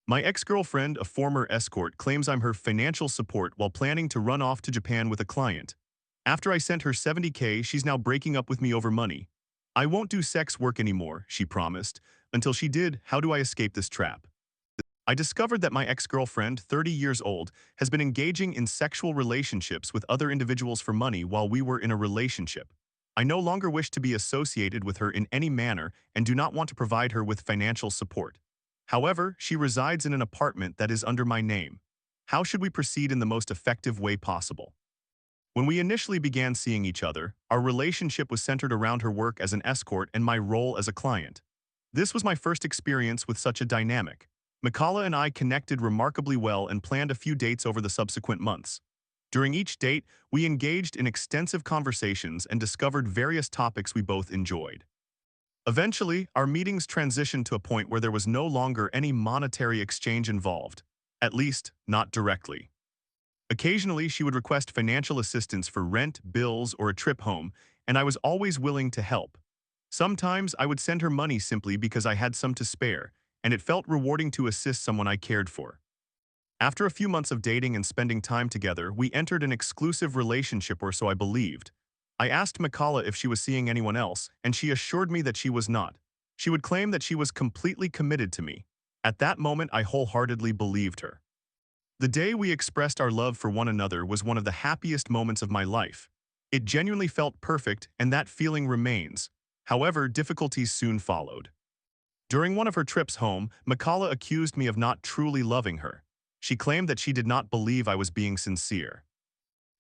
My ex-girlfriend, a former escort, claims I'm her financial support while planning to run off to Japan with a client. After I sent her 70K, she's now breaking up with me over money. I won't do sex work anymore, she promised. Until she did, how do I escape this trap? I discovered that my ex-girlfriend, 30 years old, has been engaging in sexual relationships with other individuals for money while we were in a relationship. I no longer wish to be associated with her in any manner and do not want to provide her with financial support. However, she resides in an apartment that is under my name. How should we proceed in the most effective way possible? When we initially began seeing each other, our relationship was centered around her work as an escort and my role as a client. This was my first experience with such a dynamic. Mikala and I connected remarkably well and planned a few dates over the subsequent months. During each date, we engaged in extensive conversations and discovered various topics we both enjoyed. Eventually, our meetings transitioned to a point where there was no longer any monetary exchange involved, at least not directly. Occasionally, she would request financial assistance for rent, bills, or a trip home, and I was always willing to help. Sometimes I would send her money simply because I had some to spare, and it felt rewarding to assist someone I cared for. After a few months of dating and spending time together, we entered an exclusive relationship, or so I believed. I asked Mikala if she was seeing anyone else, and she assured me that she was not. She would claim that she was completely committed to me. At that moment, I wholeheartedly believed her. The day we expressed our love for one another was one of the happiest moments of my life. It genuinely felt perfect, and that feeling remains. However, difficulties soon followed. During one of her trips home, Mikala accused me of not truly loving her. She claimed that she did not believe I was being sincere.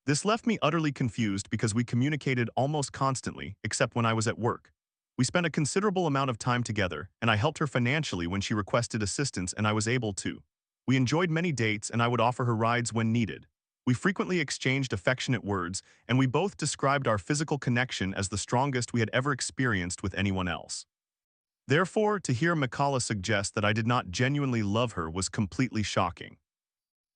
This left me utterly confused because we communicated almost constantly, except when I was at work. We spent a considerable amount of time together, and I helped her financially when she requested assistance, and I was able to. We enjoyed many dates, and I would offer her rides when needed. We frequently exchanged affectionate words, and we both described our physical connection as the strongest we had ever experienced with anyone else. Therefore, to hear Mikala suggest that I did not genuinely love her was completely shocking.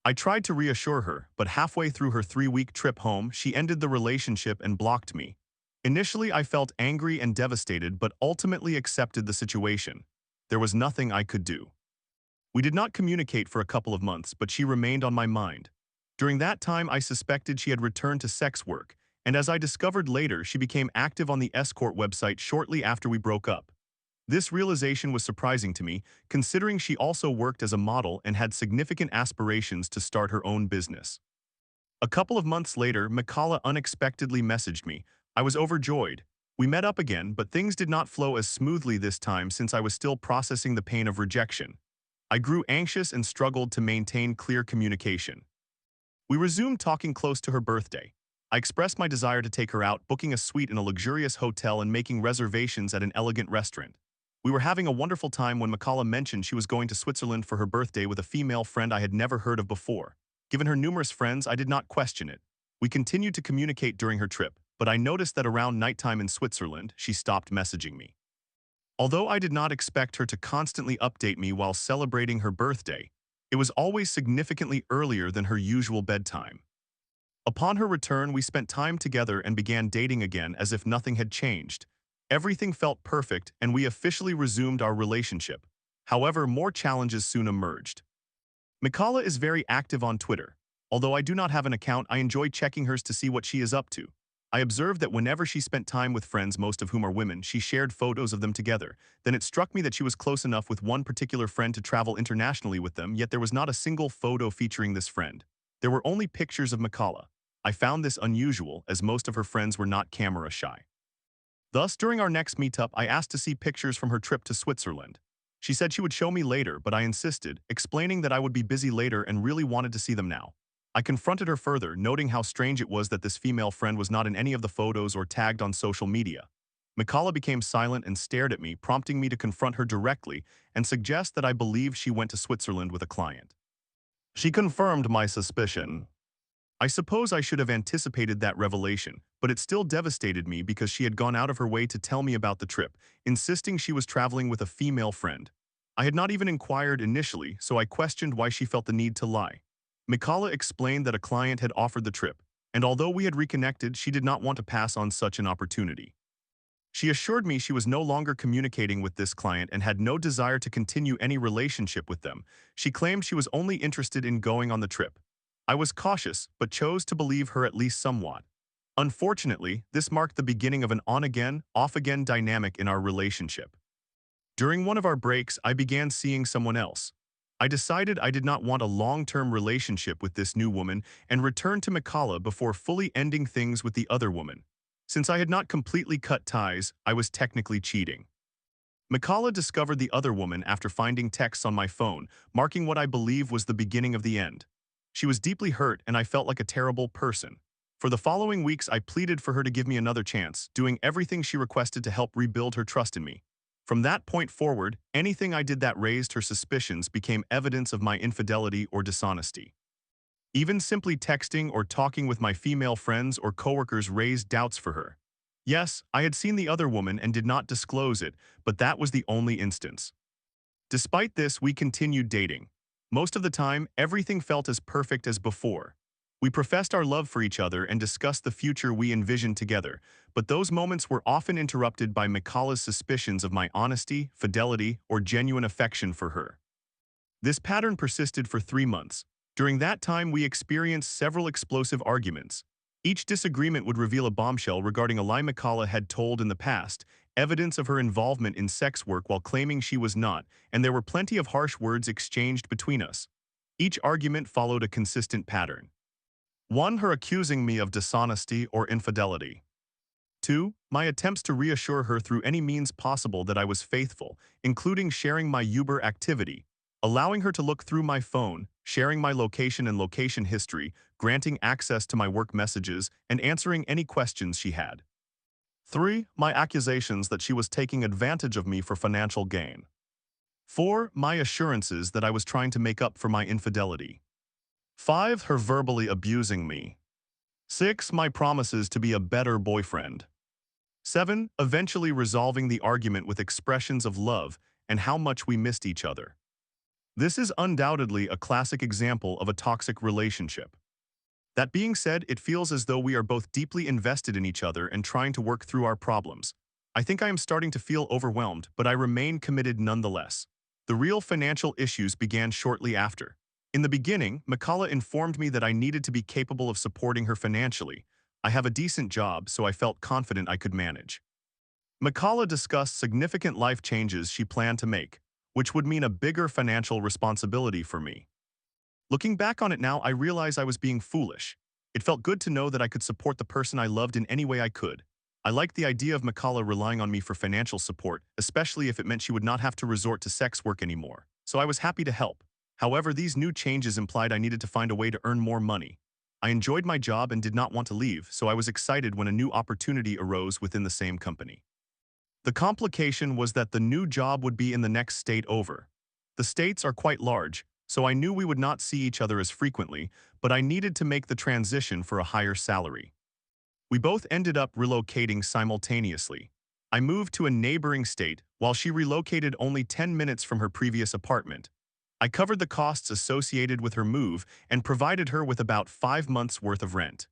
I tried to reassure her, but halfway through her 3-week trip home, she ended the relationship and blocked me. Initially, I felt angry and devastated, but ultimately accepted the situation. There was nothing I could do. We did not communicate for a couple of months, but she remained on my mind. During that time, I suspected she had returned to sex work, and as I discovered later, she became active on the escort website shortly after we broke up. This realization was surprising to me, considering she also worked as a model and had significant aspirations to start her own business. A couple of months later, Mikala unexpectedly messaged me. I was overjoyed. We met up again, but things did not flow as smoothly this time since I was still processing the pain of rejection. I grew anxious and struggled to maintain clear communication. We resumed talking close to her birthday. I expressed my desire to take her out, booking a suite in a luxurious hotel and making reservations at an elegant restaurant. We were having a wonderful time when Mikala mentioned she was going to Switzerland for her birthday with a female friend I had never heard of before. Given her numerous friends, I did not question it. We continued to communicate during her trip, but I noticed that around nighttime in Switzerland, she stopped messaging me. Although I did not expect her to constantly update me while celebrating her birthday, it was always significantly earlier than her usual bedtime. Upon her return, we spent time together and began dating again as if nothing had changed. Everything felt perfect, and we officially resumed our relationship. However, more challenges soon emerged. Mikala is very active on Twitter. Although I do not have an account, I enjoy checking hers to see what she is up to. I observed that whenever she spent time with friends, most of whom are women, she shared photos of them together. Then it struck me that she was close enough with one particular friend to travel internationally with them, yet there was not a single photo featuring this friend. There were only pictures of Mikala. I found this unusual, as most of her friends were not camera shy. Thus, during our next meetup, I asked to see pictures from her trip to Switzerland. She said she would show me later, but I insisted, explaining that I would be busy later and really wanted to see them now. I confronted her further, noting how strange it was that this female friend was not in any of the photos or tagged on social media. Mikala became silent and stared at me, prompting me to confront her directly and suggest that I believe she went to Switzerland with a client. She confirmed my suspicion. I suppose I should have anticipated that revelation, but it still devastated me because she had gone out of her way to tell me about the trip, insisting she was traveling with a female friend. I had not even inquired initially, so I questioned why she felt the need to lie. Mikala explained that a client had offered the trip, and although we had reconnected, she did not want to pass on such an opportunity. She assured me she was no longer communicating with this client and had no desire to continue any relationship with them. She claimed she was only interested in going on the trip. I was cautious, but chose to believe her at least somewhat. Unfortunately, this marked the beginning of an on-again, off-again dynamic in our relationship. During one of our breaks, I began seeing someone else. I decided I did not want a long-term relationship with this new woman and returned to Mikala before fully ending things with the other woman. Since I had not completely cut ties, I was technically cheating. Mikala discovered the other woman after finding texts on my phone, marking what I believe was the beginning of the end. She was deeply hurt and I felt like a terrible person. For the following weeks, I pleaded for her to give me another chance, doing everything she requested to help rebuild her trust in me. From that point forward, anything I did that raised her suspicions became evidence of my infidelity or dishonesty. Even simply texting or talking with my female friends or coworkers raised doubts for her. Yes, I had seen the other woman and did not disclose it, but that was the only instance. Despite this, we continued dating. Most of the time, everything felt as perfect as before. We professed our love for each other and discussed the future we envisioned together, but those moments were often interrupted by Mikala's suspicions of my honesty, fidelity, or genuine affection for her. This pattern persisted for 3 months. During that time, we experienced several explosive arguments. Each disagreement would reveal a bombshell regarding a lie Mikala had told in the past, evidence of her involvement in sex work while claiming she was not, and there were plenty of harsh words exchanged between us. Each argument followed a consistent pattern. 1. Her accusing me of dishonesty or infidelity. 2. My attempts to reassure her through any means possible that I was faithful, including sharing my Uber activity, allowing her to look through my phone, sharing my location and location history, granting access to my work messages, and answering any questions she had. 3. My accusations that she was taking advantage of me for financial gain. 4. My assurances that I was trying to make up for my infidelity. 5. Her verbally abusing me. 6. My promises to be a better boyfriend. 7. Eventually resolving the argument with expressions of love and how much we missed each other. This is undoubtedly a classic example of a toxic relationship. That being said, it feels as though we are both deeply invested in each other and trying to work through our problems. I think I am starting to feel overwhelmed, but I remain committed nonetheless. The real financial issues began shortly after. In the beginning, Mikala informed me that I needed to be capable of supporting her financially. I have a decent job, so I felt confident I could manage. Mikala discussed significant life changes she planned to make, which would mean a bigger financial responsibility for me. Looking back on it now, I realize I was being foolish. It felt good to know that I could support the person I loved in any way I could. I liked the idea of Mikala relying on me for financial support, especially if it meant she would not have to resort to sex work anymore, so I was happy to help. However, these new changes implied I needed to find a way to earn more money. I enjoyed my job and did not want to leave, so I was excited when a new opportunity arose within the same company. The complication was that the new job would be in the next state over. The states are quite large, so I knew we would not see each other as frequently, but I needed to make the transition for a higher salary. We both ended up relocating simultaneously. I moved to a neighboring state, while she relocated only 10 minutes from her previous apartment. I covered the costs associated with her move and provided her with about 5 months' worth of rent.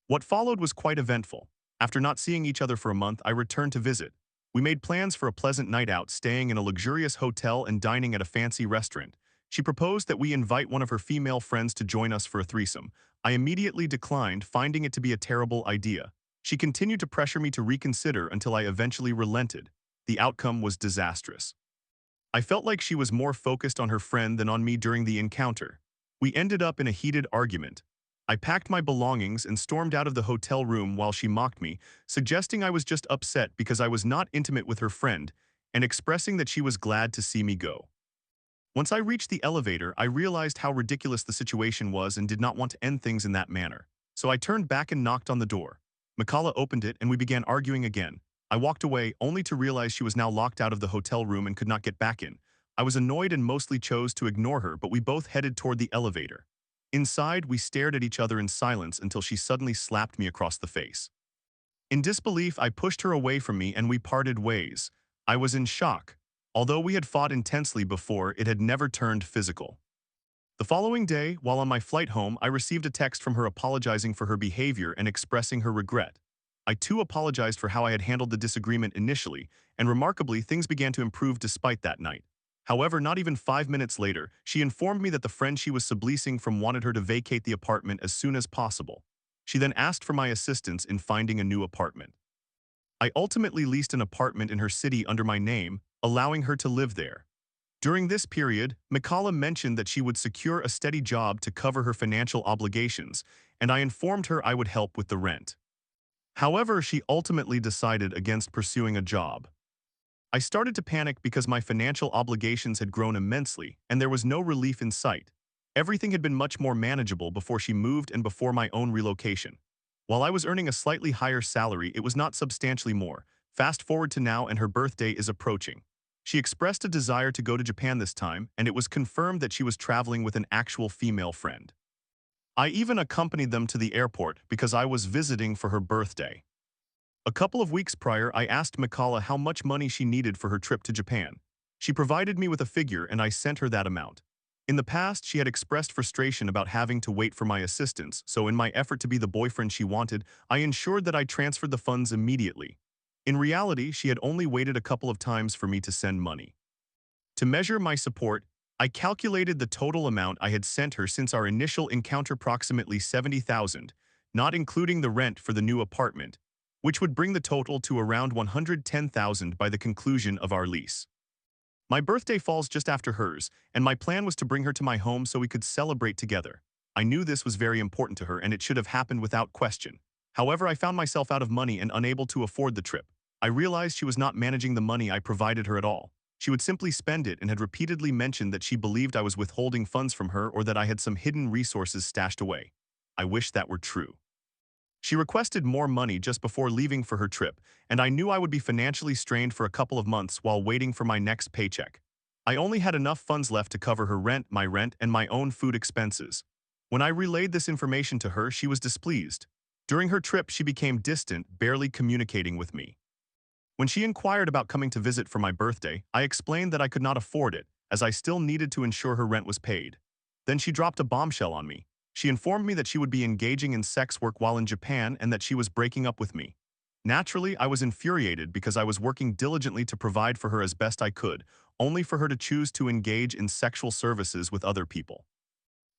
What followed was quite eventful. After not seeing each other for a month, I returned to visit. We made plans for a pleasant night out, staying in a luxurious hotel and dining at a fancy restaurant. She proposed that we invite one of her female friends to join us for a threesome. I immediately declined, finding it to be a terrible idea. She continued to pressure me to reconsider until I eventually relented. The outcome was disastrous. I felt like she was more focused on her friend than on me during the encounter. We ended up in a heated argument. I packed my belongings and stormed out of the hotel room while she mocked me, suggesting I was just upset because I was not intimate with her friend, and expressing that she was glad to see me go. Once I reached the elevator, I realized how ridiculous the situation was and did not want to end things in that manner. So I turned back and knocked on the door. Mikala opened it and we began arguing again. I walked away, only to realize she was now locked out of the hotel room and could not get back in. I was annoyed and mostly chose to ignore her, but we both headed toward the elevator. Inside, we stared at each other in silence until she suddenly slapped me across the face. In disbelief, I pushed her away from me and we parted ways. I was in shock. Although we had fought intensely before, it had never turned physical. The following day, while on my flight home, I received a text from her apologizing for her behavior and expressing her regret. I too apologized for how I had handled the disagreement initially, and remarkably, things began to improve despite that night. However, not even 5 minutes later, she informed me that the friend she was subleasing from wanted her to vacate the apartment as soon as possible. She then asked for my assistance in finding a new apartment. I ultimately leased an apartment in her city under my name, allowing her to live there. During this period, Mikala mentioned that she would secure a steady job to cover her financial obligations, and I informed her I would help with the rent. However, she ultimately decided against pursuing a job. I started to panic because my financial obligations had grown immensely, and there was no relief in sight. Everything had been much more manageable before she moved and before my own relocation. While I was earning a slightly higher salary, it was not substantially more. Fast forward to now and her birthday is approaching. She expressed a desire to go to Japan this time, and it was confirmed that she was traveling with an actual female friend. I even accompanied them to the airport because I was visiting for her birthday. A couple of weeks prior, I asked Mikala how much money she needed for her trip to Japan. She provided me with a figure and I sent her that amount. In the past, she had expressed frustration about having to wait for my assistance, so in my effort to be the boyfriend she wanted, I ensured that I transferred the funds immediately. In reality, she had only waited a couple of times for me to send money. To measure my support, I calculated the total amount I had sent her since our initial encounter, approximately 70,000, not including the rent for the new apartment, which would bring the total to around 110,000 by the conclusion of our lease. My birthday falls just after hers, and my plan was to bring her to my home so we could celebrate together. I knew this was very important to her and it should have happened without question. However, I found myself out of money and unable to afford the trip. I realized she was not managing the money I provided her at all. She would simply spend it and had repeatedly mentioned that she believed I was withholding funds from her or that I had some hidden resources stashed away. I wish that were true. She requested more money just before leaving for her trip, and I knew I would be financially strained for a couple of months while waiting for my next paycheck. I only had enough funds left to cover her rent, and my own food expenses. When I relayed this information to her, she was displeased. During her trip, she became distant, barely communicating with me. When she inquired about coming to visit for my birthday, I explained that I could not afford it, as I still needed to ensure her rent was paid. Then she dropped a bombshell on me. She informed me that she would be engaging in sex work while in Japan and that she was breaking up with me. Naturally, I was infuriated because I was working diligently to provide for her as best I could, only for her to choose to engage in sexual services with other people.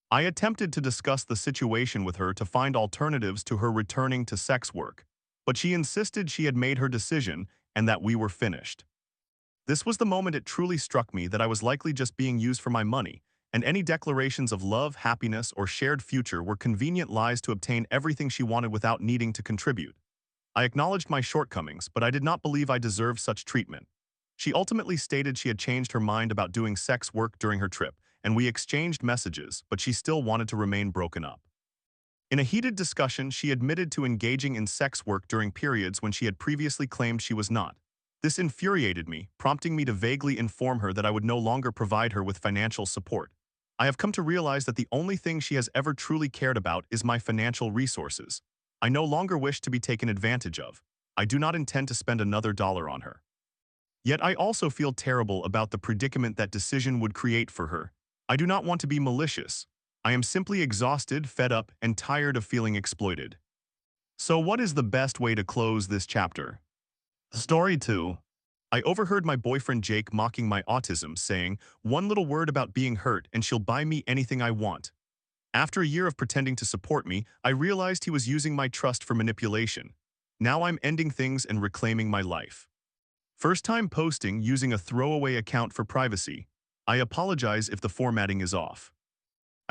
I attempted to discuss the situation with her to find alternatives to her returning to sex work, but she insisted she had made her decision and that we were finished. This was the moment it truly struck me that I was likely just being used for my money, and any declarations of love, happiness, or shared future were convenient lies to obtain everything she wanted without needing to contribute. I acknowledged my shortcomings, but I did not believe I deserved such treatment. She ultimately stated she had changed her mind about doing sex work during her trip, and we exchanged messages, but she still wanted to remain broken up. In a heated discussion, she admitted to engaging in sex work during periods when she had previously claimed she was not. This infuriated me, prompting me to vaguely inform her that I would no longer provide her with financial support. I have come to realize that the only thing she has ever truly cared about is my financial resources. I no longer wish to be taken advantage of. I do not intend to spend another dollar on her. Yet I also feel terrible about the predicament that decision would create for her. I do not want to be malicious. I am simply exhausted, fed up, and tired of feeling exploited. So what is the best way to close this chapter? Story 2. I overheard my boyfriend Jake mocking my autism, saying, "One little word about being hurt and she'll buy me anything I want." After a year of pretending to support me, I realized he was using my trust for manipulation. Now I'm ending things and reclaiming my life. First time posting using a throwaway account for privacy. I apologize if the formatting is off.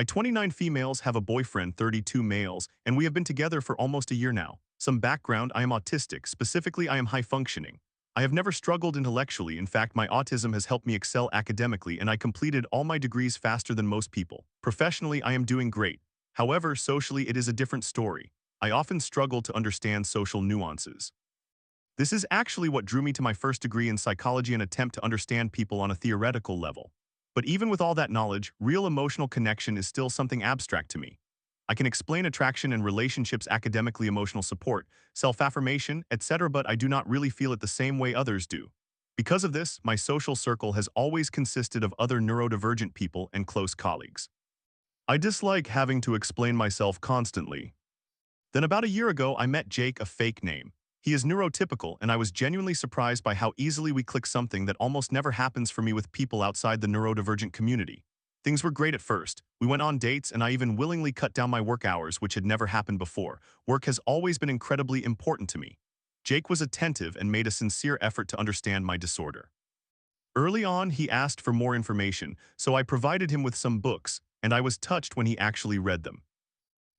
29 females have a boyfriend, 32 males, and we have been together for almost a year now. Some background: I am autistic, specifically I am high functioning. I have never struggled intellectually. In fact, my autism has helped me excel academically and I completed all my degrees faster than most people. Professionally, I am doing great. However, socially it is a different story. I often struggle to understand social nuances. This is actually what drew me to my first degree in psychology, an attempt to understand people on a theoretical level. But even with all that knowledge, real emotional connection is still something abstract to me. I can explain attraction and relationships academically, emotional support, self-affirmation, etc., but I do not really feel it the same way others do. Because of this, my social circle has always consisted of other neurodivergent people and close colleagues. I dislike having to explain myself constantly. Then about a year ago, I met Jake, a fake name. He is neurotypical, and I was genuinely surprised by how easily we click, something that almost never happens for me with people outside the neurodivergent community. Things were great at first. We went on dates, and I even willingly cut down my work hours, which had never happened before. Work has always been incredibly important to me. Jake was attentive and made a sincere effort to understand my disorder. Early on, he asked for more information, so I provided him with some books, and I was touched when he actually read them.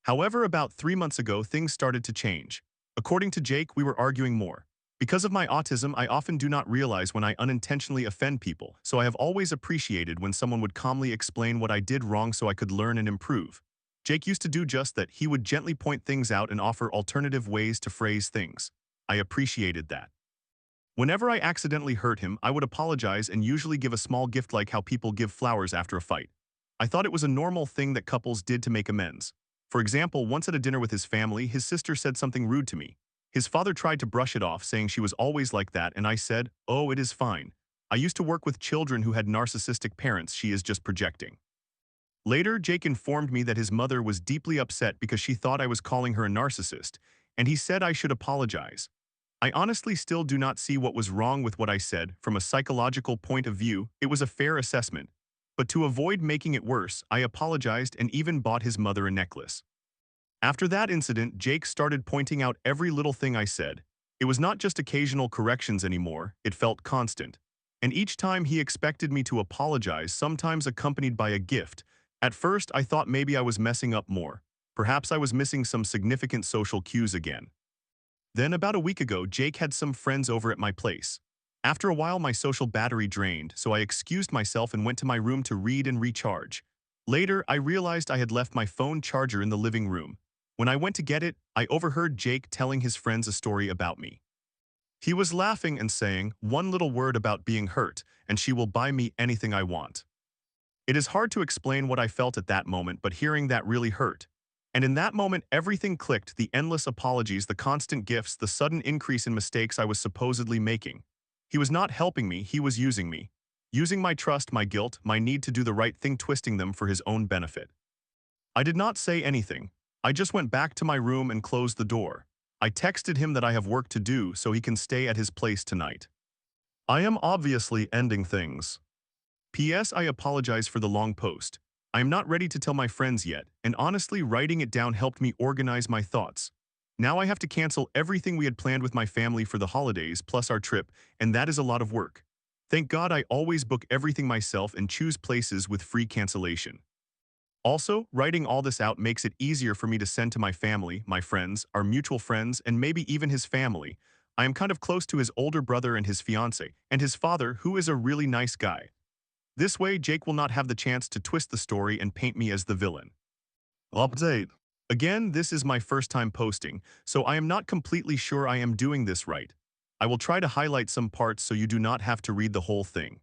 However, about 3 months ago, things started to change. According to Jake, we were arguing more. Because of my autism, I often do not realize when I unintentionally offend people, so I have always appreciated when someone would calmly explain what I did wrong so I could learn and improve. Jake used to do just that. He would gently point things out and offer alternative ways to phrase things. I appreciated that. Whenever I accidentally hurt him, I would apologize and usually give a small gift, like how people give flowers after a fight. I thought it was a normal thing that couples did to make amends. For example, once at a dinner with his family, his sister said something rude to me. His father tried to brush it off, saying she was always like that, and I said, "Oh, it is fine. I used to work with children who had narcissistic parents. She is just projecting." Later, Jake informed me that his mother was deeply upset because she thought I was calling her a narcissist, and he said I should apologize. I honestly still do not see what was wrong with what I said. From a psychological point of view, it was a fair assessment. But to avoid making it worse, I apologized and even bought his mother a necklace. After that incident, Jake started pointing out every little thing I said. It was not just occasional corrections anymore, it felt constant. And each time he expected me to apologize, sometimes accompanied by a gift. At first, I thought maybe I was messing up more. Perhaps I was missing some significant social cues again. Then, about a week ago, Jake had some friends over at my place. After a while, my social battery drained, so I excused myself and went to my room to read and recharge. Later, I realized I had left my phone charger in the living room. When I went to get it, I overheard Jake telling his friends a story about me. He was laughing and saying, "One little word about being hurt, and she will buy me anything I want." It is hard to explain what I felt at that moment, but hearing that really hurt. And in that moment, everything clicked: the endless apologies, the constant gifts, the sudden increase in mistakes I was supposedly making. He was not helping me, he was using me. Using my trust, my guilt, my need to do the right thing, twisting them for his own benefit. I did not say anything. I just went back to my room and closed the door. I texted him that I have work to do so he can stay at his place tonight. I am obviously ending things. P.S. I apologize for the long post. I am not ready to tell my friends yet, and honestly, writing it down helped me organize my thoughts. Now I have to cancel everything we had planned with my family for the holidays, plus our trip, and that is a lot of work. Thank God I always book everything myself and choose places with free cancellation. Also, writing all this out makes it easier for me to send to my family, my friends, our mutual friends, and maybe even his family. I am kind of close to his older brother and his fiancée, and his father, who is a really nice guy. This way, Jake will not have the chance to twist the story and paint me as the villain. Update. Again, this is my first time posting, so I am not completely sure I am doing this right. I will try to highlight some parts so you do not have to read the whole thing.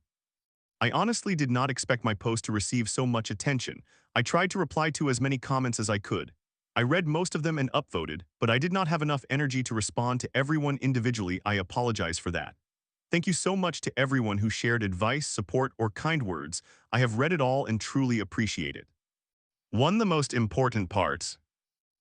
I honestly did not expect my post to receive so much attention. I tried to reply to as many comments as I could. I read most of them and upvoted, but I did not have enough energy to respond to everyone individually. I apologize for that. Thank you so much to everyone who shared advice, support, or kind words. I have read it all and truly appreciate it. One of the most important parts.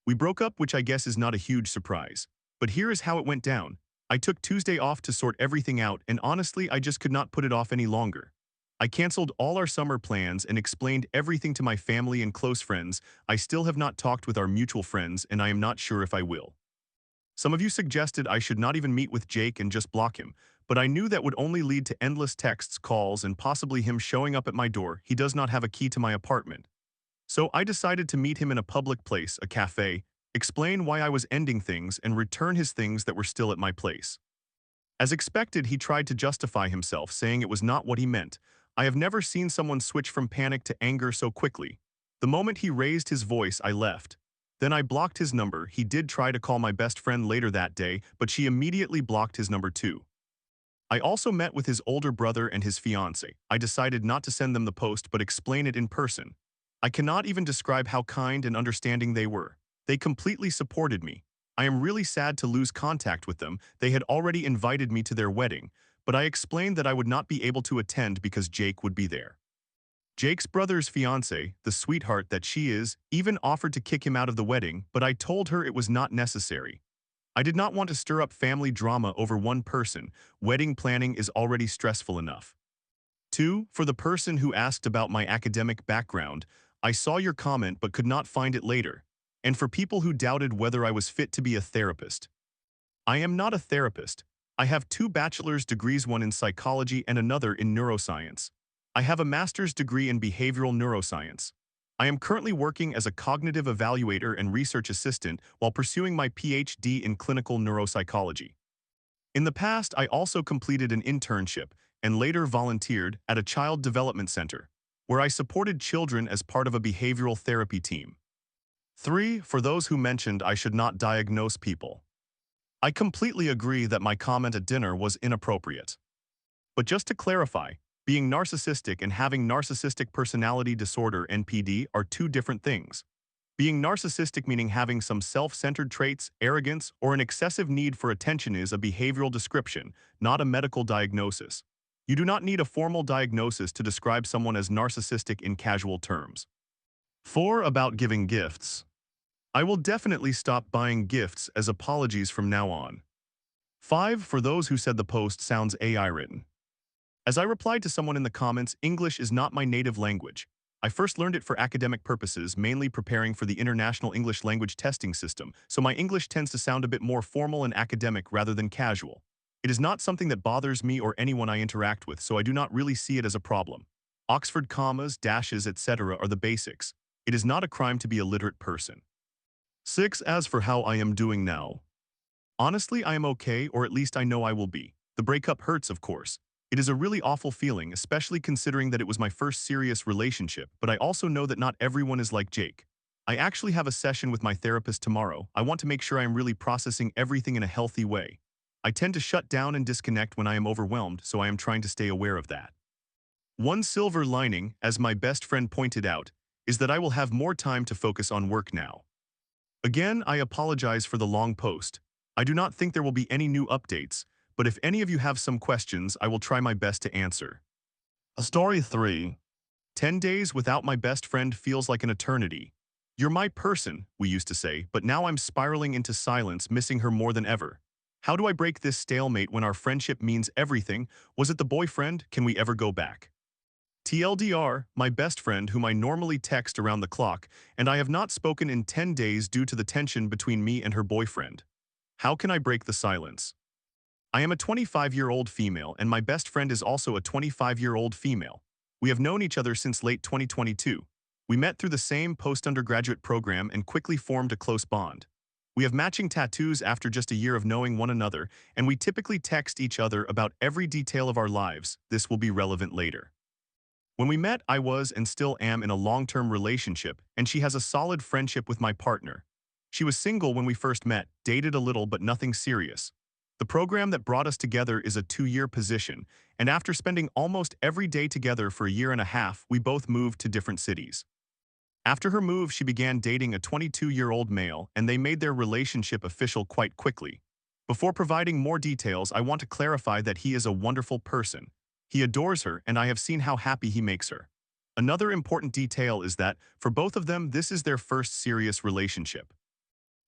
We broke up, which I guess is not a huge surprise. But here is how it went down. I took Tuesday off to sort everything out, and honestly, I just could not put it off any longer. I canceled all our summer plans and explained everything to my family and close friends. I still have not talked with our mutual friends, and I am not sure if I will. Some of you suggested I should not even meet with Jake and just block him, but I knew that would only lead to endless texts, calls, and possibly him showing up at my door. He does not have a key to my apartment. So I decided to meet him in a public place, a cafe, explain why I was ending things, and return his things that were still at my place. As expected, he tried to justify himself, saying it was not what he meant. I have never seen someone switch from panic to anger so quickly. The moment he raised his voice, I left. Then I blocked his number. He did try to call my best friend later that day, but she immediately blocked his number too. I also met with his older brother and his fiancée. I decided not to send them the post but explain it in person. I cannot even describe how kind and understanding they were. They completely supported me. I am really sad to lose contact with them. They had already invited me to their wedding, but I explained that I would not be able to attend because Jake would be there. Jake's brother's fiancée, the sweetheart that she is, even offered to kick him out of the wedding, but I told her it was not necessary. I did not want to stir up family drama over one person. Wedding planning is already stressful enough. 2. For the person who asked about my academic background, I saw your comment but could not find it later. And for people who doubted whether I was fit to be a therapist, I am not a therapist. I have 2 bachelor's degrees, one in psychology and another in neuroscience. I have a master's degree in behavioral neuroscience. I am currently working as a cognitive evaluator and research assistant while pursuing my PhD in clinical neuropsychology. In the past, I also completed an internship and later volunteered at a child development center, where I supported children as part of a behavioral therapy team. 3. For those who mentioned I should not diagnose people, I completely agree that my comment at dinner was inappropriate. But just to clarify, being narcissistic and having narcissistic personality disorder (NPD) are 2 different things. Being narcissistic, meaning having some self-centered traits, arrogance, or an excessive need for attention, is a behavioral description, not a medical diagnosis. You do not need a formal diagnosis to describe someone as narcissistic in casual terms. 4. About giving gifts. I will definitely stop buying gifts as apologies from now on. 5. For those who said the post sounds AI written. As I replied to someone in the comments, English is not my native language. I first learned it for academic purposes, mainly preparing for the International English Language Testing System, so my English tends to sound a bit more formal and academic rather than casual. It is not something that bothers me or anyone I interact with, so I do not really see it as a problem. Oxford commas, dashes, etc. are the basics. It is not a crime to be a literate person. 6. As for how I am doing now. Honestly, I am okay, or at least I know I will be. The breakup hurts, of course. It is a really awful feeling, especially considering that it was my first serious relationship, but I also know that not everyone is like Jake. I actually have a session with my therapist tomorrow. I want to make sure I am really processing everything in a healthy way. I tend to shut down and disconnect when I am overwhelmed, so I am trying to stay aware of that. One silver lining, as my best friend pointed out, is that I will have more time to focus on work now. Again, I apologize for the long post. I do not think there will be any new updates, but if any of you have some questions, I will try my best to answer. Story 3. 10 days without my best friend feels like an eternity. You're my person, we used to say, but now I'm spiraling into silence, missing her more than ever. How do I break this stalemate when our friendship means everything? Was it the boyfriend? Can we ever go back? TLDR, my best friend, whom I normally text around the clock, and I have not spoken in 10 days due to the tension between me and her boyfriend. How can I break the silence? I am a 25-year-old female, and my best friend is also a 25-year-old female. We have known each other since late 2022. We met through the same post-undergraduate program and quickly formed a close bond. We have matching tattoos after just a year of knowing one another, and we typically text each other about every detail of our lives. This will be relevant later. When we met, I was and still am in a long-term relationship, and she has a solid friendship with my partner. She was single when we first met, dated a little but nothing serious. The program that brought us together is a 2-year position, and after spending almost every day together for a year and a half, we both moved to different cities. After her move, she began dating a 22-year-old male, and they made their relationship official quite quickly. Before providing more details, I want to clarify that he is a wonderful person. He adores her, and I have seen how happy he makes her. Another important detail is that, for both of them, this is their first serious relationship.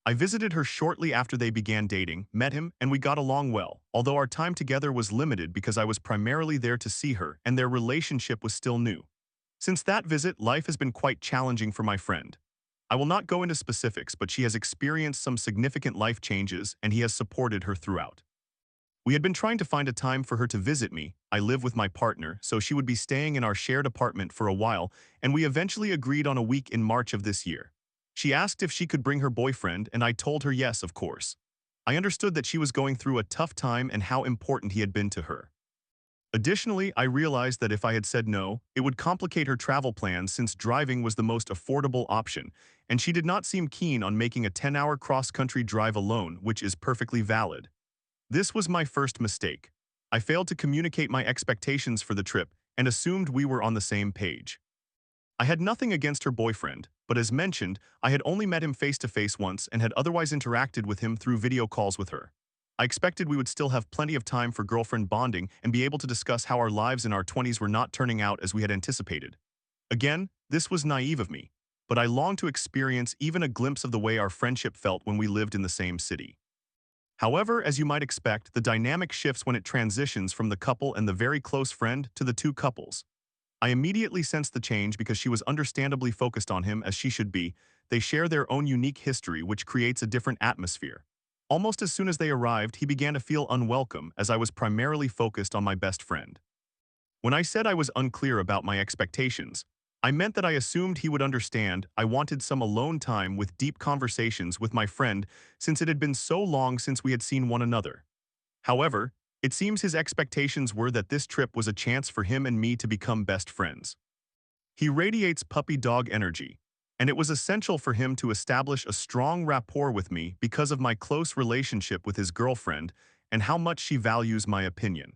I visited her shortly after they began dating, met him, and we got along well, although our time together was limited because I was primarily there to see her and their relationship was still new. Since that visit, life has been quite challenging for my friend. I will not go into specifics, but she has experienced some significant life changes and he has supported her throughout. We had been trying to find a time for her to visit me. I live with my partner, so she would be staying in our shared apartment for a while, and we eventually agreed on a week in March of this year. She asked if she could bring her boyfriend, and I told her yes, of course. I understood that she was going through a tough time and how important he had been to her. Additionally, I realized that if I had said no, it would complicate her travel plans since driving was the most affordable option, and she did not seem keen on making a 10-hour cross-country drive alone, which is perfectly valid. This was my first mistake. I failed to communicate my expectations for the trip and assumed we were on the same page. I had nothing against her boyfriend, but as mentioned, I had only met him face-to-face once and had otherwise interacted with him through video calls with her. I expected we would still have plenty of time for girlfriend bonding and be able to discuss how our lives in our 20s were not turning out as we had anticipated. Again, this was naive of me, but I longed to experience even a glimpse of the way our friendship felt when we lived in the same city. However, as you might expect, the dynamic shifts when it transitions from the couple and the very close friend to the two couples. I immediately sensed the change because she was understandably focused on him as she should be. They share their own unique history, which creates a different atmosphere. Almost as soon as they arrived, he began to feel unwelcome as I was primarily focused on my best friend. When I said I was unclear about my expectations, I meant that I assumed he would understand I wanted some alone time with deep conversations with my friend since it had been so long since we had seen one another. However, it seems his expectations were that this trip was a chance for him and me to become best friends. He radiates puppy dog energy, and it was essential for him to establish a strong rapport with me because of my close relationship with his girlfriend and how much she values my opinion.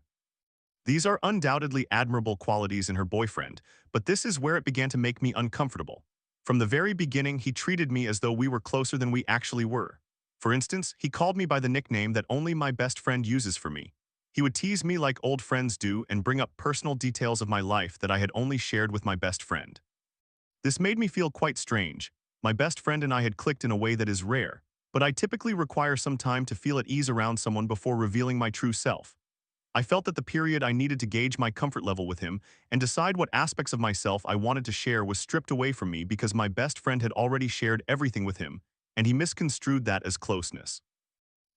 These are undoubtedly admirable qualities in her boyfriend, but this is where it began to make me uncomfortable. From the very beginning, he treated me as though we were closer than we actually were. For instance, he called me by the nickname that only my best friend uses for me. He would tease me like old friends do and bring up personal details of my life that I had only shared with my best friend. This made me feel quite strange. My best friend and I had clicked in a way that is rare, but I typically require some time to feel at ease around someone before revealing my true self. I felt that the period I needed to gauge my comfort level with him and decide what aspects of myself I wanted to share was stripped away from me because my best friend had already shared everything with him, and he misconstrued that as closeness.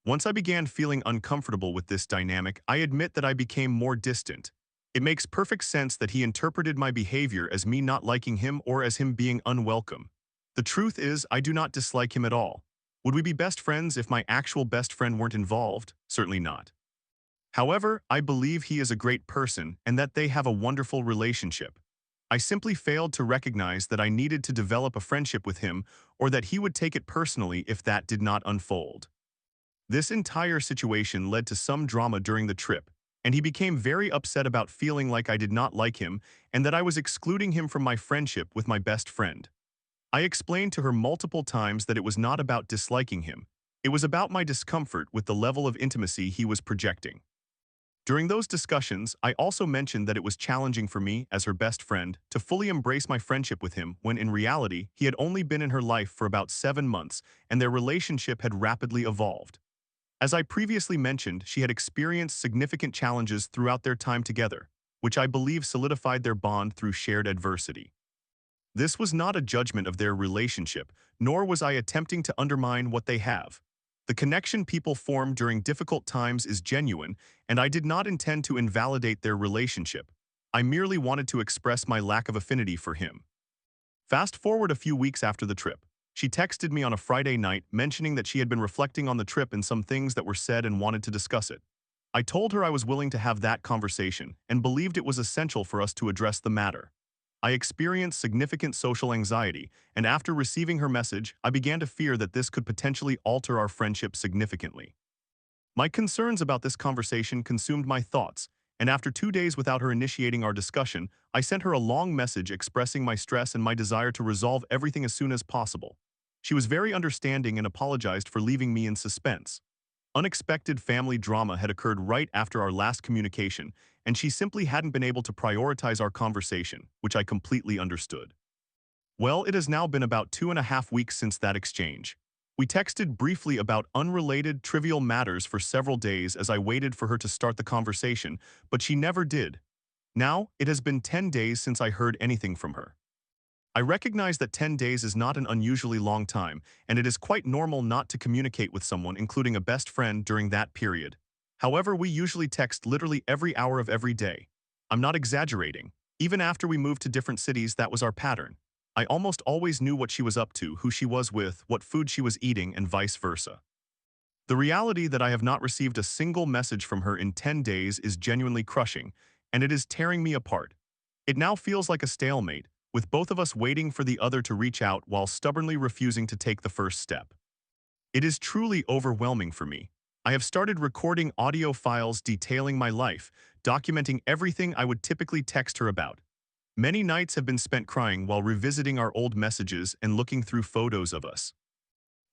Once I began feeling uncomfortable with this dynamic, I admit that I became more distant. It makes perfect sense that he interpreted my behavior as me not liking him or as him being unwelcome. The truth is, I do not dislike him at all. Would we be best friends if my actual best friend weren't involved? Certainly not. However, I believe he is a great person and that they have a wonderful relationship. I simply failed to recognize that I needed to develop a friendship with him or that he would take it personally if that did not unfold. This entire situation led to some drama during the trip, and he became very upset about feeling like I did not like him and that I was excluding him from my friendship with my best friend. I explained to her multiple times that it was not about disliking him. It was about my discomfort with the level of intimacy he was projecting. During those discussions, I also mentioned that it was challenging for me, as her best friend, to fully embrace my friendship with him when in reality, he had only been in her life for about 7 months and their relationship had rapidly evolved. As I previously mentioned, she had experienced significant challenges throughout their time together, which I believe solidified their bond through shared adversity. This was not a judgment of their relationship, nor was I attempting to undermine what they have. The connection people form during difficult times is genuine, and I did not intend to invalidate their relationship. I merely wanted to express my lack of affinity for him. Fast forward a few weeks after the trip. She texted me on a Friday night mentioning that she had been reflecting on the trip and some things that were said and wanted to discuss it. I told her I was willing to have that conversation and believed it was essential for us to address the matter. I experienced significant social anxiety, and after receiving her message, I began to fear that this could potentially alter our friendship significantly. My concerns about this conversation consumed my thoughts, and after 2 days without her initiating our discussion, I sent her a long message expressing my stress and my desire to resolve everything as soon as possible. She was very understanding and apologized for leaving me in suspense. Unexpected family drama had occurred right after our last communication, and she simply hadn't been able to prioritize our conversation, which I completely understood. Well, it has now been about 2.5 weeks since that exchange. We texted briefly about unrelated, trivial matters for several days as I waited for her to start the conversation, but she never did. Now, it has been 10 days since I heard anything from her. I recognize that 10 days is not an unusually long time, and it is quite normal not to communicate with someone, including a best friend, during that period. However, we usually text literally every hour of every day. I'm not exaggerating. Even after we moved to different cities, that was our pattern. I almost always knew what she was up to, who she was with, what food she was eating, and vice versa. The reality that I have not received a single message from her in 10 days is genuinely crushing, and it is tearing me apart. It now feels like a stalemate, with both of us waiting for the other to reach out while stubbornly refusing to take the first step. It is truly overwhelming for me. I have started recording audio files detailing my life, documenting everything I would typically text her about. Many nights have been spent crying while revisiting our old messages and looking through photos of us.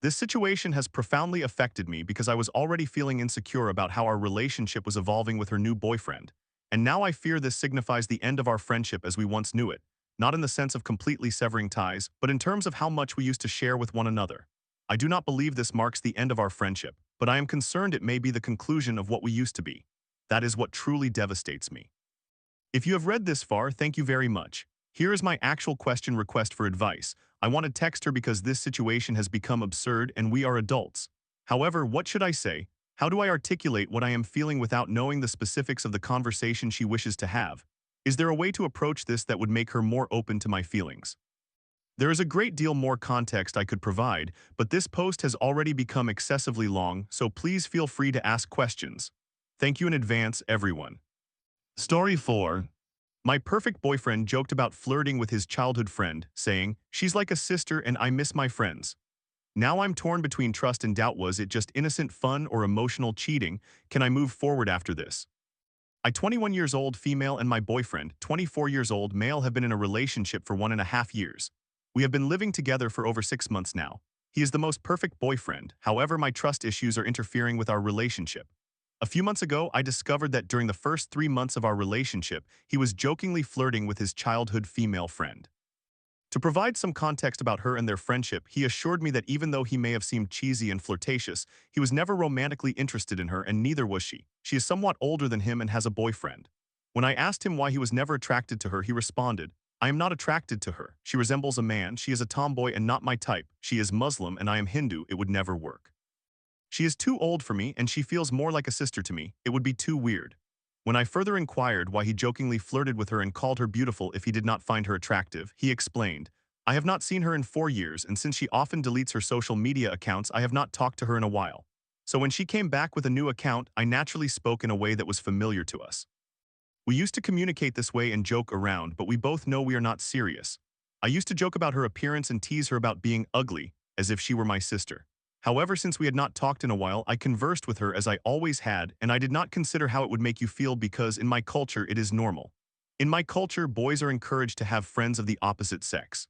This situation has profoundly affected me because I was already feeling insecure about how our relationship was evolving with her new boyfriend, and now I fear this signifies the end of our friendship as we once knew it, not in the sense of completely severing ties, but in terms of how much we used to share with one another. I do not believe this marks the end of our friendship. but I am concerned it may be the conclusion of what we used to be. That is what truly devastates me. If you have read this far, thank you very much. Here is my actual question request for advice. I want to text her because this situation has become absurd and we are adults. However, what should I say? How do I articulate what I am feeling without knowing the specifics of the conversation she wishes to have? Is there a way to approach this that would make her more open to my feelings? There is a great deal more context I could provide, but this post has already become excessively long, so please feel free to ask questions. Thank you in advance, everyone. Story 4. My perfect boyfriend joked about flirting with his childhood friend, saying, "She's like a sister and I miss my friends." Now I'm torn between trust and doubt. Was it just innocent fun or emotional cheating? Can I move forward after this? I 21 years old female and my boyfriend, 24 years old male, have been in a relationship for 1.5 years. We have been living together for over 6 months now. He is the most perfect boyfriend, however my trust issues are interfering with our relationship. A few months ago, I discovered that during the first 3 months of our relationship, he was jokingly flirting with his childhood female friend. To provide some context about her and their friendship, he assured me that even though he may have seemed cheesy and flirtatious, he was never romantically interested in her and neither was she. She is somewhat older than him and has a boyfriend. When I asked him why he was never attracted to her, he responded, "I am not attracted to her. She resembles a man, she is a tomboy and not my type. She is Muslim and I am Hindu, it would never work. She is too old for me and she feels more like a sister to me, it would be too weird." When I further inquired why he jokingly flirted with her and called her beautiful if he did not find her attractive, he explained, "I have not seen her in 4 years and since she often deletes her social media accounts, I have not talked to her in a while. So when she came back with a new account, I naturally spoke in a way that was familiar to us. We used to communicate this way and joke around, but we both know we are not serious. I used to joke about her appearance and tease her about being ugly, as if she were my sister. However, since we had not talked in a while, I conversed with her as I always had, and I did not consider how it would make you feel because in my culture it is normal. In my culture, boys are encouraged to have friends of the opposite sex.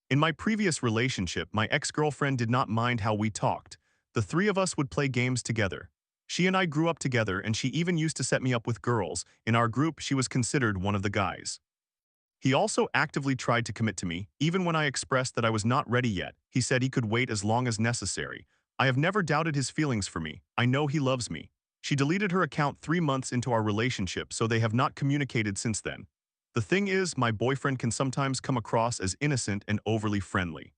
In my previous relationship, my ex-girlfriend did not mind how we talked. The three of us would play games together. She and I grew up together and she even used to set me up with girls. In our group, she was considered one of the guys. He also actively tried to commit to me, even when I expressed that I was not ready yet. He said he could wait as long as necessary. I have never doubted his feelings for me. I know he loves me. She deleted her account 3 months into our relationship, so they have not communicated since then. The thing is, my boyfriend can sometimes come across as innocent and overly friendly.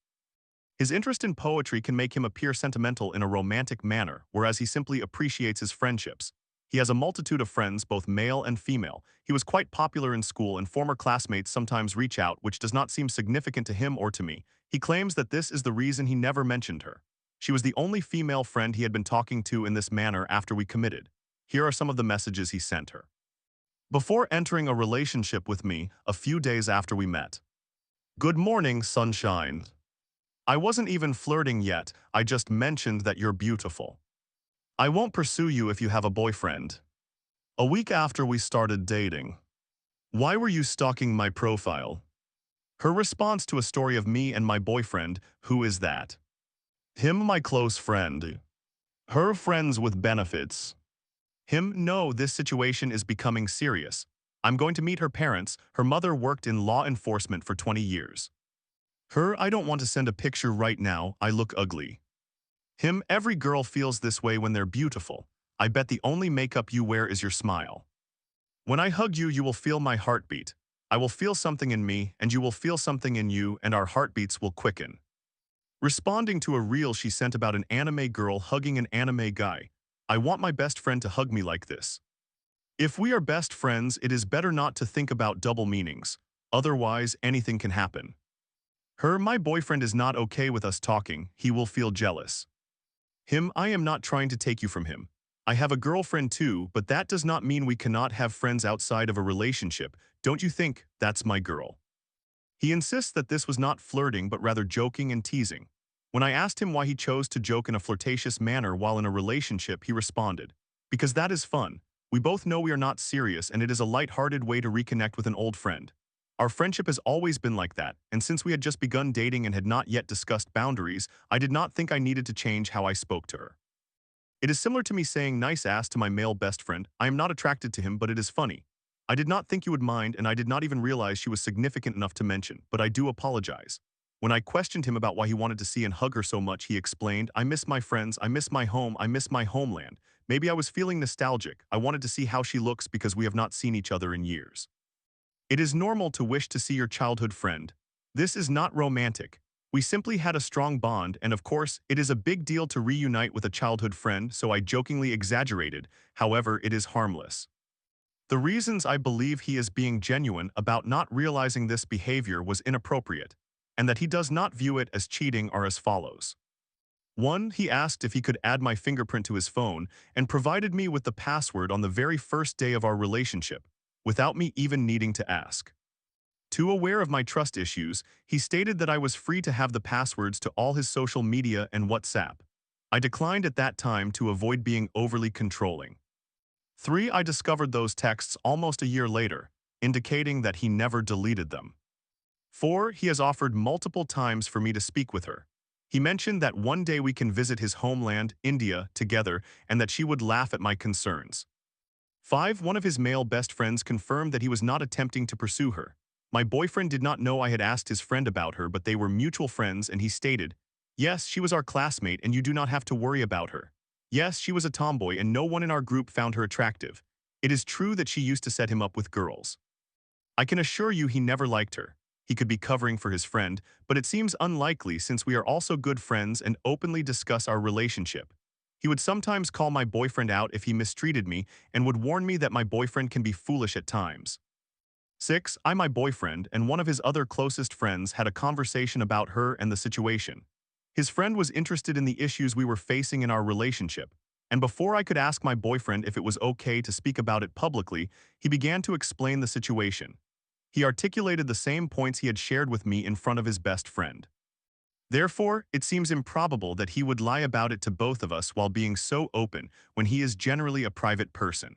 His interest in poetry can make him appear sentimental in a romantic manner, whereas he simply appreciates his friendships. He has a multitude of friends, both male and female. He was quite popular in school and former classmates sometimes reach out, which does not seem significant to him or to me. He claims that this is the reason he never mentioned her. She was the only female friend he had been talking to in this manner after we committed. Here are some of the messages he sent her. Before entering a relationship with me, a few days after we met. Good morning, sunshine. I wasn't even flirting yet, I just mentioned that you're beautiful. I won't pursue you if you have a boyfriend. A week after we started dating. Why were you stalking my profile? Her response to a story of me and my boyfriend, who is that? Him, my close friend. Her, friends with benefits. Him, no, this situation is becoming serious. I'm going to meet her parents. Her mother worked in law enforcement for 20 years. Her, I don't want to send a picture right now, I look ugly. Him, every girl feels this way when they're beautiful. I bet the only makeup you wear is your smile. When I hug you, you will feel my heartbeat. I will feel something in me, and you will feel something in you, and our heartbeats will quicken. Responding to a reel she sent about an anime girl hugging an anime guy. I want my best friend to hug me like this. If we are best friends, it is better not to think about double meanings. Otherwise, anything can happen. Her, my boyfriend is not okay with us talking, he will feel jealous. Him, I am not trying to take you from him. I have a girlfriend too, but that does not mean we cannot have friends outside of a relationship. Don't you think, that's my girl? He insists that this was not flirting but rather joking and teasing. When I asked him why he chose to joke in a flirtatious manner while in a relationship, he responded, "Because that is fun. We both know we are not serious and it is a light-hearted way to reconnect with an old friend. Our friendship has always been like that, and since we had just begun dating and had not yet discussed boundaries, I did not think I needed to change how I spoke to her. It is similar to me saying nice ass to my male best friend. I am not attracted to him, but it is funny. I did not think you would mind and I did not even realize she was significant enough to mention, but I do apologize. When I questioned him about why he wanted to see and hug her so much, he explained, I miss my friends, I miss my home, I miss my homeland. Maybe I was feeling nostalgic. I wanted to see how she looks because we have not seen each other in years. It is normal to wish to see your childhood friend. This is not romantic. We simply had a strong bond, and of course, it is a big deal to reunite with a childhood friend, so I jokingly exaggerated. However, it is harmless. The reasons I believe he is being genuine about not realizing this behavior was inappropriate, and that he does not view it as cheating are as follows. 1. He asked if he could add my fingerprint to his phone and provided me with the password on the very first day of our relationship, without me even needing to ask. 2. Aware of my trust issues, he stated that I was free to have the passwords to all his social media and WhatsApp. I declined at that time to avoid being overly controlling. 3. I discovered those texts almost a year later, indicating that he never deleted them. 4. He has offered multiple times for me to speak with her. He mentioned that one day we can visit his homeland, India, together, and that she would laugh at my concerns. 5. One of his male best friends confirmed that he was not attempting to pursue her. My boyfriend did not know I had asked his friend about her, but they were mutual friends, and he stated, yes, she was our classmate and you do not have to worry about her. Yes, she was a tomboy and no one in our group found her attractive. It is true that she used to set him up with girls. I can assure you he never liked her. He could be covering for his friend, but it seems unlikely since we are also good friends and openly discuss our relationship. He would sometimes call my boyfriend out if he mistreated me and would warn me that my boyfriend can be foolish at times. 6. My boyfriend, and one of his other closest friends had a conversation about her and the situation. His friend was interested in the issues we were facing in our relationship, and before I could ask my boyfriend if it was okay to speak about it publicly, he began to explain the situation. He articulated the same points he had shared with me in front of his best friend. Therefore, it seems improbable that he would lie about it to both of us while being so open when he is generally a private person.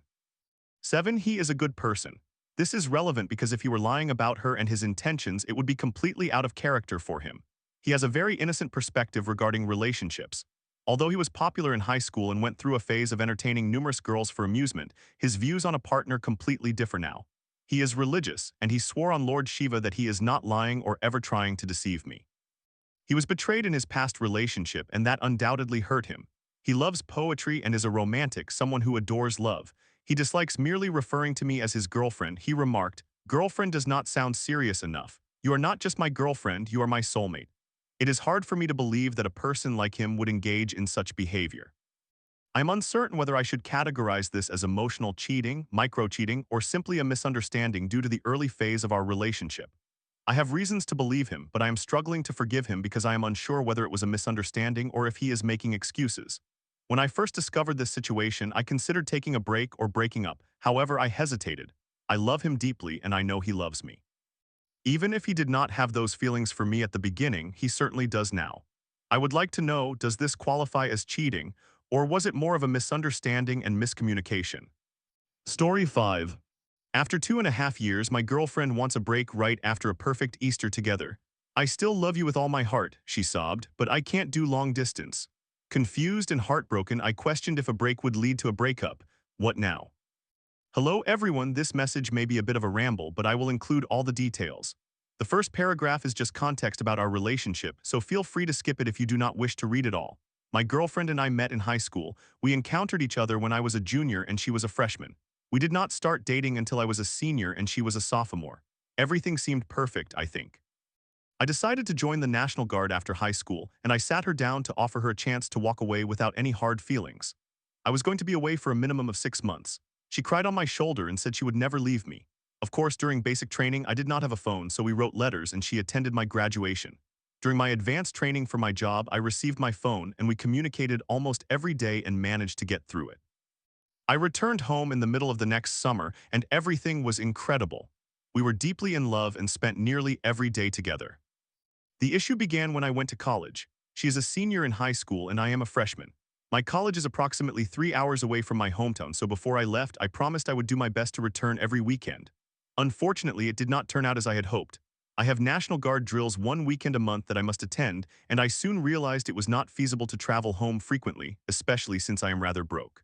7. He is a good person. This is relevant because if he were lying about her and his intentions, it would be completely out of character for him. He has a very innocent perspective regarding relationships. Although he was popular in high school and went through a phase of entertaining numerous girls for amusement, his views on a partner completely differ now. He is religious, and he swore on Lord Shiva that he is not lying or ever trying to deceive me. He was betrayed in his past relationship, and that undoubtedly hurt him. He loves poetry and is a romantic, someone who adores love. He dislikes merely referring to me as his girlfriend. He remarked, girlfriend does not sound serious enough. You are not just my girlfriend, you are my soulmate. It is hard for me to believe that a person like him would engage in such behavior. I am uncertain whether I should categorize this as emotional cheating, micro-cheating, or simply a misunderstanding due to the early phase of our relationship. I have reasons to believe him, but I am struggling to forgive him because I am unsure whether it was a misunderstanding or if he is making excuses. When I first discovered this situation, I considered taking a break or breaking up. However, I hesitated. I love him deeply and I know he loves me. Even if he did not have those feelings for me at the beginning, he certainly does now. I would like to know, does this qualify as cheating, or was it more of a misunderstanding and miscommunication? Story 5. After 2.5 years, my girlfriend wants a break right after a perfect Easter together. I still love you with all my heart, she sobbed, but I can't do long distance. Confused and heartbroken, I questioned if a break would lead to a breakup. What now? Hello everyone, this message may be a bit of a ramble, but I will include all the details. The first paragraph is just context about our relationship, so feel free to skip it if you do not wish to read it all. My girlfriend and I met in high school. We encountered each other when I was a junior and she was a freshman. We did not start dating until I was a senior and she was a sophomore. Everything seemed perfect, I think. I decided to join the National Guard after high school, and I sat her down to offer her a chance to walk away without any hard feelings. I was going to be away for a minimum of 6 months. She cried on my shoulder and said she would never leave me. Of course, during basic training, I did not have a phone, so we wrote letters and she attended my graduation. During my advanced training for my job, I received my phone and we communicated almost every day and managed to get through it. I returned home in the middle of the next summer and everything was incredible. We were deeply in love and spent nearly every day together. The issue began when I went to college. She is a senior in high school and I am a freshman. My college is approximately 3 hours away from my hometown, so before I left, I promised I would do my best to return every weekend. Unfortunately, it did not turn out as I had hoped. I have National Guard drills 1 weekend a month that I must attend, and I soon realized it was not feasible to travel home frequently, especially since I am rather broke.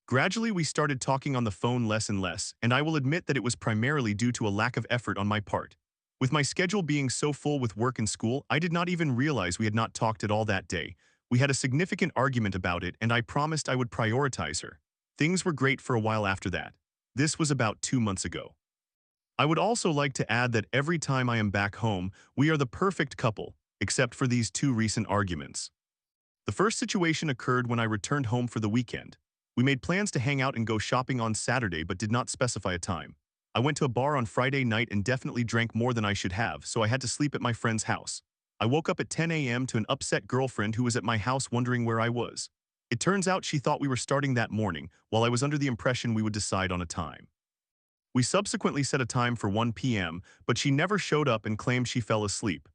Gradually, we started talking on the phone less and less, and I will admit that it was primarily due to a lack of effort on my part. With my schedule being so full with work and school, I did not even realize we had not talked at all that day. We had a significant argument about it, and I promised I would prioritize her. Things were great for a while after that. This was about 2 months ago. I would also like to add that every time I am back home, we are the perfect couple, except for these two recent arguments. The first situation occurred when I returned home for the weekend. We made plans to hang out and go shopping on Saturday but did not specify a time. I went to a bar on Friday night and definitely drank more than I should have, so I had to sleep at my friend's house. I woke up at 10 a.m. to an upset girlfriend who was at my house wondering where I was. It turns out she thought we were starting that morning, while I was under the impression we would decide on a time. We subsequently set a time for 1 p.m., but she never showed up and claimed she fell asleep.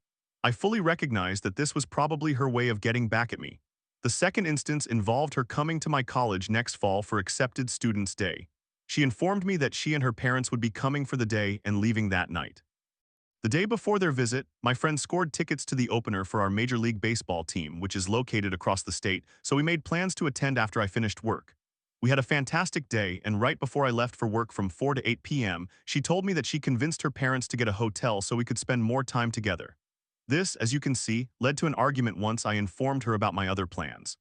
I fully recognized that this was probably her way of getting back at me. The second instance involved her coming to my college next fall for Accepted Students' Day. She informed me that she and her parents would be coming for the day and leaving that night. The day before their visit, my friend scored tickets to the opener for our Major League Baseball team, which is located across the state, so we made plans to attend after I finished work. We had a fantastic day, and right before I left for work from 4 to 8 p.m., she told me that she convinced her parents to get a hotel so we could spend more time together. This, as you can see, led to an argument once I informed her about my other plans.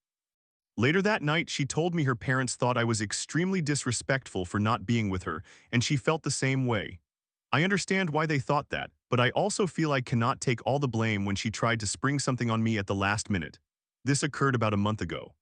Later that night, she told me her parents thought I was extremely disrespectful for not being with her, and she felt the same way. I understand why they thought that, but I also feel I cannot take all the blame when she tried to spring something on me at the last minute. This occurred about a month ago.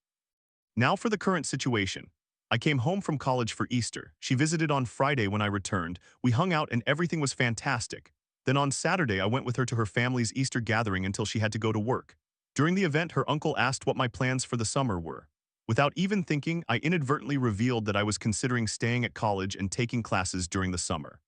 Now for the current situation. I came home from college for Easter. She visited on Friday when I returned. We hung out and everything was fantastic. Then on Saturday, I went with her to her family's Easter gathering until she had to go to work. During the event, her uncle asked what my plans for the summer were. Without even thinking, I inadvertently revealed that I was considering staying at college and taking classes during the summer.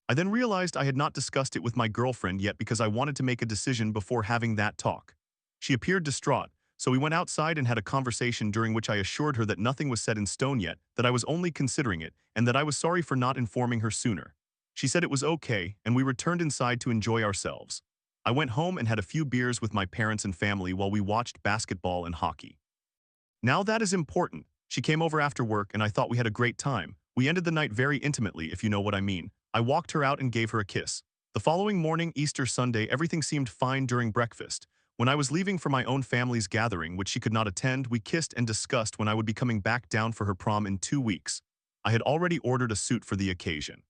I then realized I had not discussed it with my girlfriend yet because I wanted to make a decision before having that talk. She appeared distraught, so we went outside and had a conversation during which I assured her that nothing was set in stone yet, that I was only considering it, and that I was sorry for not informing her sooner. She said it was okay, and we returned inside to enjoy ourselves. I went home and had a few beers with my parents and family while we watched basketball and hockey. Now that is important. She came over after work and I thought we had a great time. We ended the night very intimately, if you know what I mean. I walked her out and gave her a kiss. The following morning, Easter Sunday, everything seemed fine during breakfast. When I was leaving for my own family's gathering, which she could not attend, we kissed and discussed when I would be coming back down for her prom in 2 weeks. I had already ordered a suit for the occasion.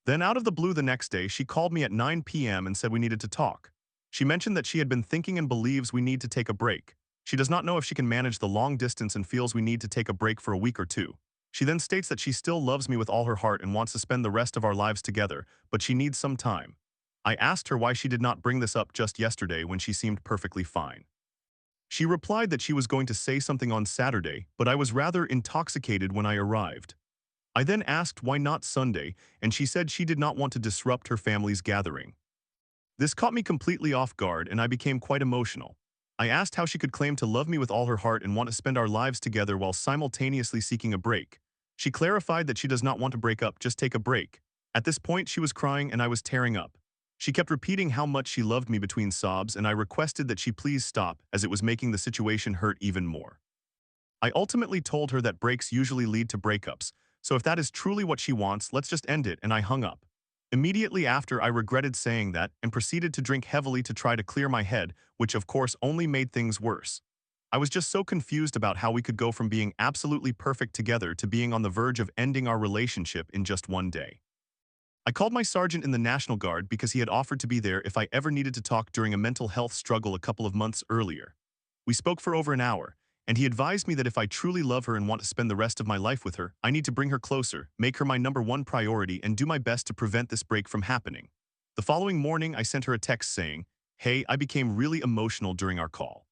Then out of the blue the next day, she called me at 9 p.m. and said we needed to talk. She mentioned that she had been thinking and believes we need to take a break. She does not know if she can manage the long distance and feels we need to take a break for a week or two. She then states that she still loves me with all her heart and wants to spend the rest of our lives together, but she needs some time. I asked her why she did not bring this up just yesterday when she seemed perfectly fine. She replied that she was going to say something on Saturday, but I was rather intoxicated when I arrived. I then asked why not Sunday, and she said she did not want to disrupt her family's gathering. This caught me completely off guard and I became quite emotional. I asked how she could claim to love me with all her heart and want to spend our lives together while simultaneously seeking a break. She clarified that she does not want to break up, just take a break. At this point, she was crying and I was tearing up. She kept repeating how much she loved me between sobs, and I requested that she please stop as it was making the situation hurt even more. I ultimately told her that breaks usually lead to breakups, so if that is truly what she wants, let's just end it, and I hung up. Immediately after, I regretted saying that and proceeded to drink heavily to try to clear my head, which of course only made things worse. I was just so confused about how we could go from being absolutely perfect together to being on the verge of ending our relationship in just one day. I called my sergeant in the National Guard because he had offered to be there if I ever needed to talk during a mental health struggle a couple of months earlier. We spoke for over an hour, and he advised me that if I truly love her and want to spend the rest of my life with her, I need to bring her closer, make her my #1 priority, and do my best to prevent this break from happening. The following morning, I sent her a text saying, "Hey, I became really emotional during our call.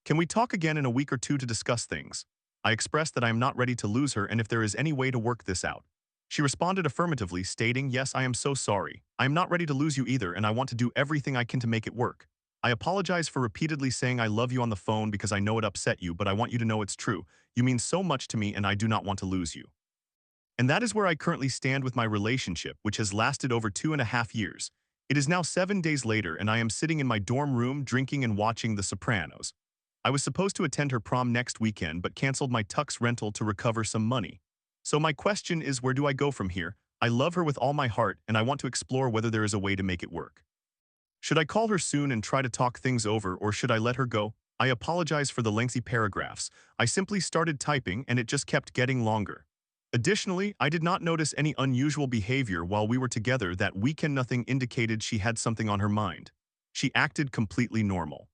Can we talk again in a week or two to discuss things?" I expressed that I am not ready to lose her and if there is any way to work this out. She responded affirmatively, stating, "Yes, I am so sorry. I am not ready to lose you either, and I want to do everything I can to make it work. I apologize for repeatedly saying I love you on the phone because I know it upset you, but I want you to know it's true. You mean so much to me and I do not want to lose you." And that is where I currently stand with my relationship, which has lasted over 2.5 years. It is now 7 days later and I am sitting in my dorm room drinking and watching The Sopranos. I was supposed to attend her prom next weekend but canceled my tux rental to recover some money. So my question is, where do I go from here? I love her with all my heart and I want to explore whether there is a way to make it work. Should I call her soon and try to talk things over or should I let her go? I apologize for the lengthy paragraphs. I simply started typing and it just kept getting longer. Additionally, I did not notice any unusual behavior while we were together that weekend. Nothing indicated she had something on her mind. She acted completely normal.